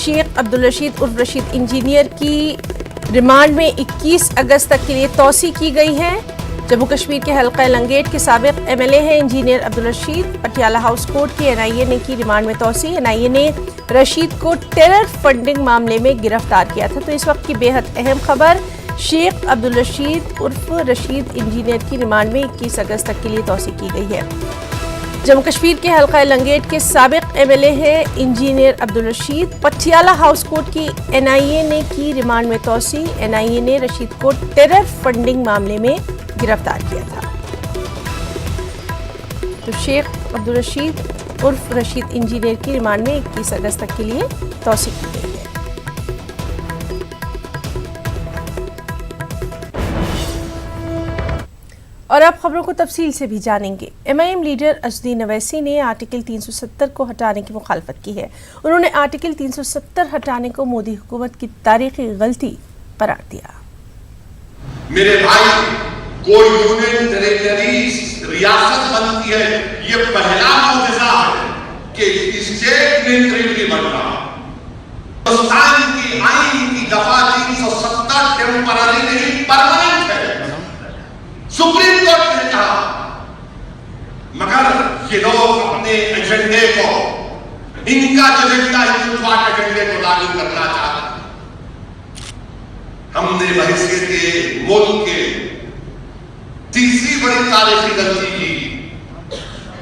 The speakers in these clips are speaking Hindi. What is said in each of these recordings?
शेख अब्दुल रशीद उर्फ रशीद इंजीनियर की रिमांड में 21 अगस्त तक के लिए तौसी की गई है। जम्मू कश्मीर के हल्का लंगेट के साबिक MLA हैं engineer Abdul Rashid. Patiala house court की NIA ने की रिमांड में तौसी। NIA ने रशीद को टेरर फंडिंग मामले में गिरफ्तार किया था। तो इस वक्त की बेहद अहम खबर, शेख अब्दुल रशीद उर्फ रशीद इंजीनियर की रिमांड में 21 अगस्त तक के लिए तौसी की गई है। जम्मू कश्मीर के हल्का लंगेट के साबिक MLA हैं engineer Abdul Rashid. Patiala house court की NIA ने की रिमांड में तौसी। NIA ने रशीद को टेरर फंडिंग मामले में गिरफ्तार किया था। तो शेख अब्दुल रशीद उर्फ रशीद इंजीनियर की रिमांड में 21 अगस्त तक के लिए तौसी की गई है। और अब खबरों को तफसील से भी जानेंगे। MIM लीडर असदुद्दीन अवैसी ने आर्टिकल 370 को हटाने की मुखालफत की है। उन्होंने आर्टिकल 370 हटाने को मोदी हुकूमत की तारीखी गलती करार दिया। मेरे भाई, कोई यूनियन टेरिटरी रियासत बनती है, ये पहला मौजज़ा है कि स्टेट में टेरिटरी बन रहा है। हिंदुस्तान की आईन की दफा 370 टेम्पररी नहीं, परमानेंट है। सुप्रीम कोर्ट ने कहा, मगर ये लोग अपने एजेंडे को, इनका जो एजेंडा हिंदुत्व एजेंडे को लागू करना चाहते हैं। हमने बहसीत के मुल्क के तीसरी बड़ी तारीखी गलती की।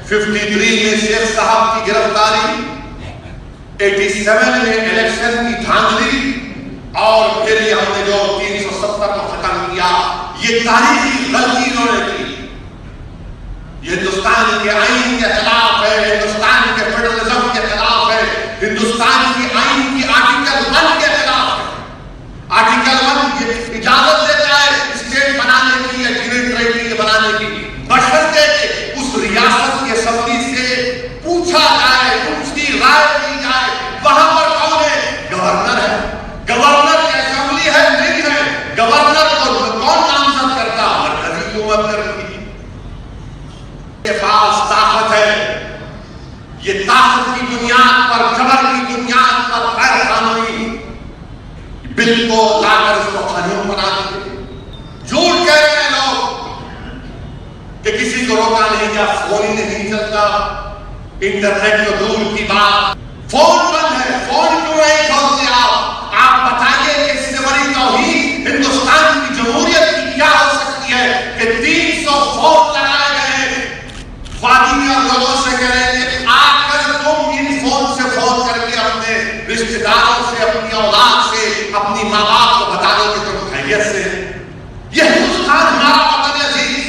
53 में शेख साहब की गिरफ्तारी, 87 में इलेक्शन की धांधली, और फिर हमने जो 370 को खत्म किया, ये तारीखी गलती इन्होंने की। ये हिंदुस्तान के आईन के खिलाफ है, हिंदुस्तान के फेडरलिज्म के खिलाफ है, हिंदुस्तान की आईन की आर्टिकल 1 के खिलाफ है। आर्टिकल 1 ये इजाजत देता है स्टेट बनाने की या यूनियन टेरिटरी बनाने की, बशर्ते उस रियासत के असेंबली से पूछा जाए, उसकी राय ली जाए। वहां पर कौन है? गवर्नर है। गवर्नर की असेंबली है, नहीं है। गवर्नर को कौन नामजद करता? मरकजी हुकूमत करती है। के पास ताकत है, ये ताकत की बुनियाद पर, जबर की बुनियाद पर गैर कानूनी बिल को लाकर उसको कानून बना देते। झूठ कह रहे हैं लोग कि किसी को रोका नहीं गया, फोन ही नहीं चलता, इंटरनेट तो दूर की बात, फोन बंद है। फोन क्यों नहीं खोलते आप बताइए कि इससे बड़ी तौहीन हिंदुस्तान की जमहूरियत की क्या हो सकती है कि 300 फोन लगाए गए। वादी और लोगों से कह रहे हैं आकर तुम इन फोन से फोन करके अपने रिश्तेदारों से, अपनी औलाद से, अपनी माँ बाप को बता दो कि तुम खैरियत से। यह हिंदुस्तान हमारा वतन अजीज,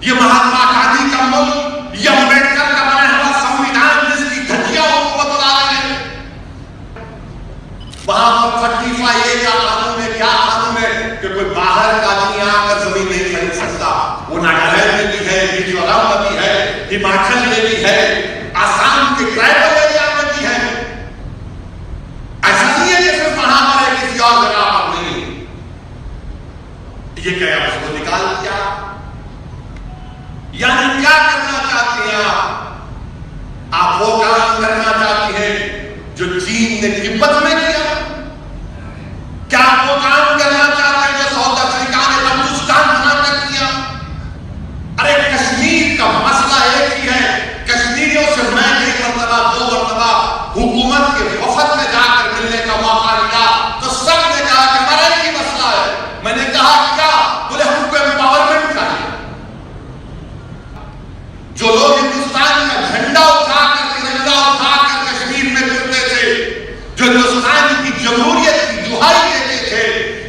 ये महात्मा गांधी का मुल्क, यह अम्बेडकर का बनाया हुआ संविधान जिसकी धज्जियां हुकूमत उड़ा रहे हैं। वहां पर 35A का कानून है। क्या कानून है? कि कोई बाहर का आदमी आकर जमीन नहीं खरीद सकता। वो नागालैंड में भी है, मिजोरम में भी है, हिमाचल में भी है, आसाम के ट्राइबल एरिया में भी है। ऐसा नहीं है कि सिर्फ वहां पर है, किसी और जगह पर नहीं। ये क्या उसको निकाल दिया? यानी क्या करना चाहते हैं आप वो काम करना चाहते हैं जो चीन ने तिब्बत में किया? क्या वो काम करना चाहते हैं जो साउथ अफ्रीका ने बंदूस्तान बनाकर किया? अरे कश्मीर का मसला एक ही है। कश्मीरियों से मैं 1 मरतबा 2 मरतबा हुकूमत के वफद में जाकर मिलने का मौका मिला तो सबने कहा कि हमारा एक ही मसला है। मैंने कहा क्या? बोले हमको एम्पावरमेंट चाहिए। जो लोग हिंदुस्तान का झंडा उठाकर, तिरंगा उठाकर कश्मीर में फिरते थे, जो हिंदुस्तान की जमहूरियत की दुहाई देते थे,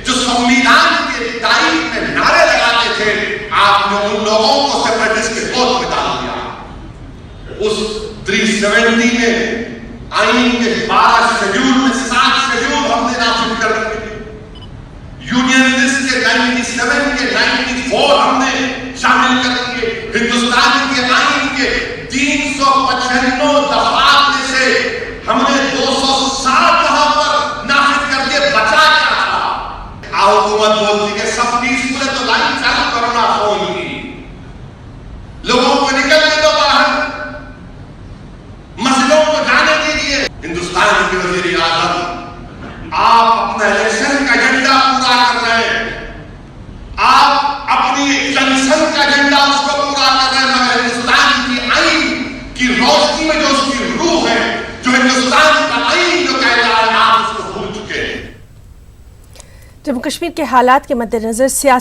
जो संविधान के तारीफ में नारे लगाते थे, आपने उन लोगों को सेपरेटिस्ट के गोद में डाल दिया। उस 370 में आईन के 12 शेड्यूल में 7 शेड्यूल हमने नाफिज कर दिए। यूनियन लिस्ट के 97 के 94 हमने शामिल कर दिए। हिंदुस्तान के आईन के 395 दफात में से हमने 207 वहां पर नाफिज कर दिए। बचा क्या था? हुकूमत बोलती है सब पीसफुल है तो लाइन चालू करो ना फोन की, लोगों को निकलने दो बाहर, मसलों को जाने दीजिए। हिंदुस्तान के वज़ीर-ए-आज़म जम्मू कश्मीर के हालात के मद्देनज़र सियासी